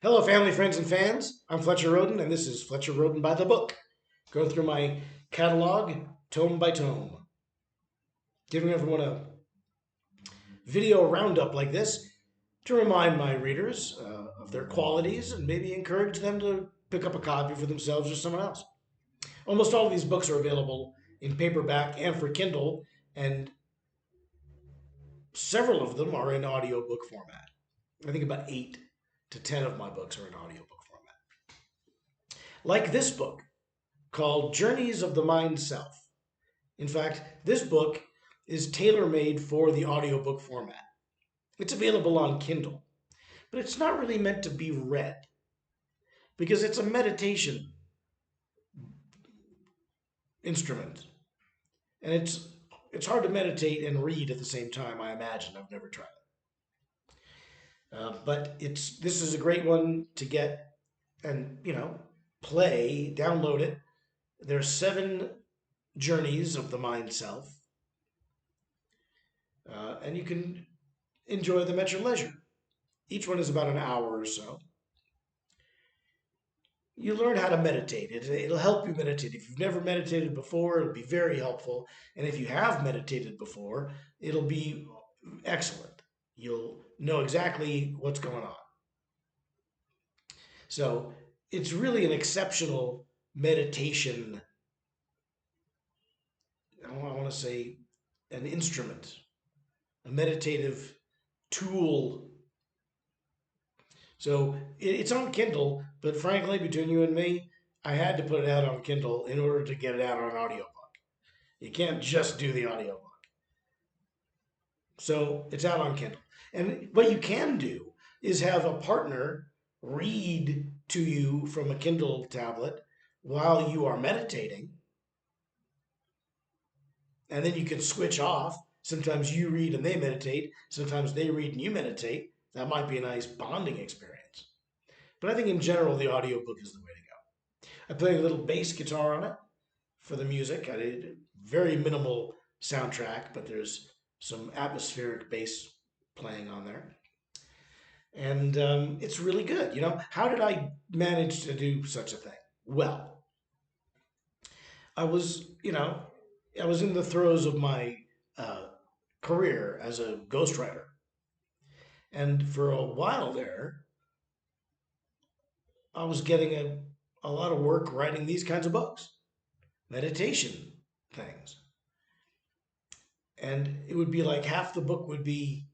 Hello, family, friends, and fans. I'm Fletcher Rhoden, and this is Fletcher Rhoden by the Book. Go through my catalog, tome by tome, giving everyone a video roundup like this to remind my readers of their qualities and maybe encourage them to pick up a copy for themselves or someone else. Almost all of these books are available in paperback and for Kindle, and several of them are in audiobook format. I think about 8 to 10 of my books are in audiobook format. Like this book, called Journeys of the Mind Self. In fact, this book is tailor made for the audiobook format. It's available on Kindle, but it's not really meant to be read because it's a meditation instrument. And it's hard to meditate and read at the same time, I imagine. I've never tried it. But this is a great one to get and, play, download it. There's 7 journeys of the mind self, and you can enjoy them at your leisure. Each one is about an hour or so. You learn how to meditate. It'll help you meditate. If you've never meditated before, it'll be very helpful. And if you have meditated before, it'll be excellent. You'll know exactly what's going on. So it's really an exceptional meditation. I want to say an instrument, a meditative tool. So it's on Kindle, but frankly, between you and me, I had to put it out on Kindle in order to get it out on audiobook. You can't just do the audiobook. So it's out on Kindle. And what you can do is have a partner read to you from a Kindle tablet while you are meditating. And then you can switch off. Sometimes you read and they meditate. Sometimes they read and you meditate. That might be a nice bonding experience. But I think in general, the audiobook is the way to go. I play a little bass guitar on it for the music. I did very minimal soundtrack, but there's some atmospheric bass playing on there. And it's really good. How did I manage to do such a thing? Well, I was, you know, I was in the throes of my uh, career as a ghostwriter. And for a while there, I was getting a lot of work writing these kinds of books, meditation things. And it would be like half the book would be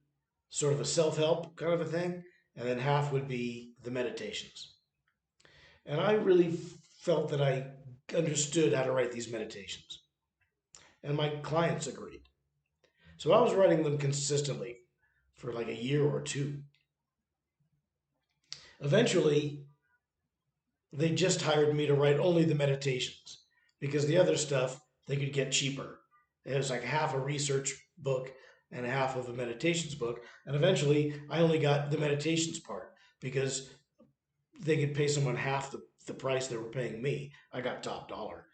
sort of a self help kind of a thing, and then half would be the meditations. And I really felt that I understood how to write these meditations, and my clients agreed. So I was writing them consistently for like a year or two. Eventually, they just hired me to write only the meditations because the other stuff they could get cheaper. It was like half a research book and half of a meditations book. And eventually, I only got the meditations part because they could pay someone half the price they were paying me. I got top dollar.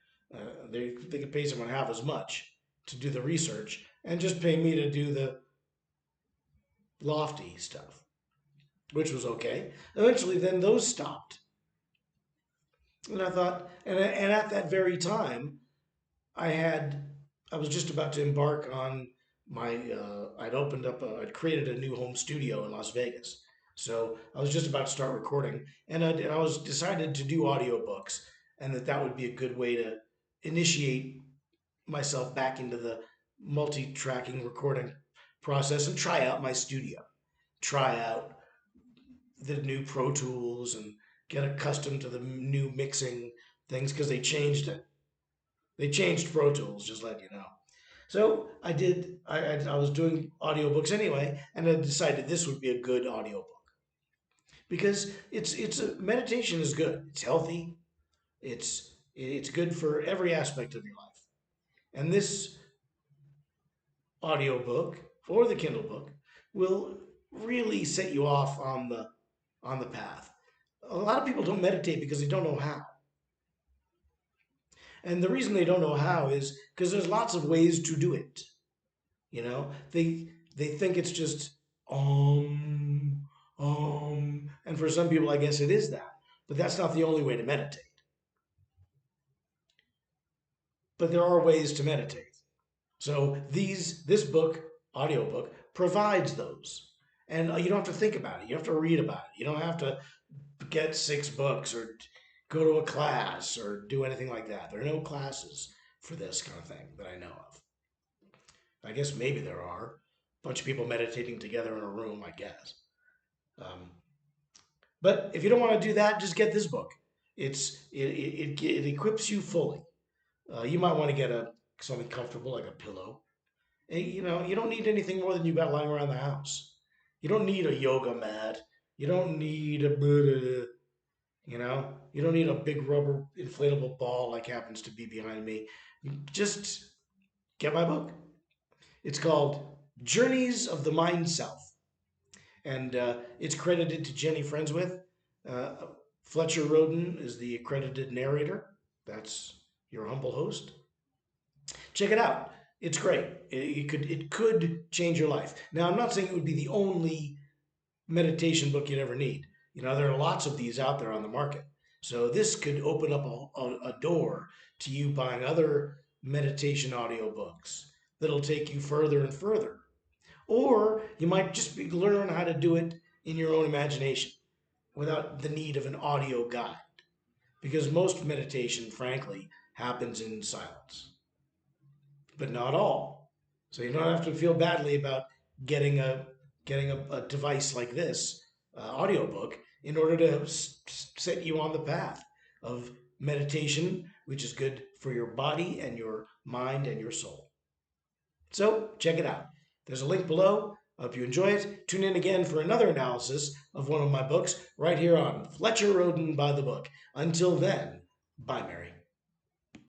They could pay someone half as much to do the research and just pay me to do the lofty stuff, which was okay. Eventually, then those stopped. And I thought, and at that very time, I had, I was just about to embark on I'd created a new home studio in Las Vegas. So I was just about to start recording, and I was decided to do audiobooks, and that would be a good way to initiate myself back into the multi-tracking recording process and try out my studio, try out the new Pro Tools and get accustomed to the new mixing things because they changed it. They changed Pro Tools, just let you know. So I did. I was doing audiobooks anyway, and I decided this would be a good audiobook because it's a meditation is good. It's healthy. It's good for every aspect of your life. And this audiobook or the Kindle book will really set you off on the path. A lot of people don't meditate because they don't know how. And the reason they don't know how is because there's lots of ways to do it. They think it's just um and for some people, I guess it is that. But that's not the only way to meditate. But there are ways to meditate. So this book, audiobook, provides those. And you don't have to think about it. You don't have to read about it. You don't have to get 6 books or go to a class or do anything like that. There are no classes for this kind of thing that I know of. I guess maybe there are a bunch of people meditating together in a room, I guess. Um, but if you don't want to do that, just get this book. It equips you fully. You might want to get something comfortable like a pillow. And, you don't need anything more than you got lying around the house. You don't need a yoga mat. You don't need you don't need a big rubber inflatable ball like happens to be behind me. Just get my book. It's called Journeys of the Mind Self, and it's credited to Jenny Friendswith. Uh, Fletcher Rhoden is the accredited narrator. That's your humble host. Check it out. It's great. It could change your life. Now, I'm not saying it would be the only meditation book you'd ever need. There are lots of these out there on the market. So this could open up a door to you buying other meditation audiobooks that'll take you further and further. Or you might just learn how to do it in your own imagination without the need of an audio guide. Because most meditation, frankly, happens in silence, but not all. So you don't have to feel badly about getting a device like this audiobook in order to set you on the path of meditation, which is good for your body and your mind and your soul. So check it out. There's a link below. I hope you enjoy it. Tune in again for another analysis of one of my books right here on Fletcher Rhoden by the Book. Until then, bye, Mary.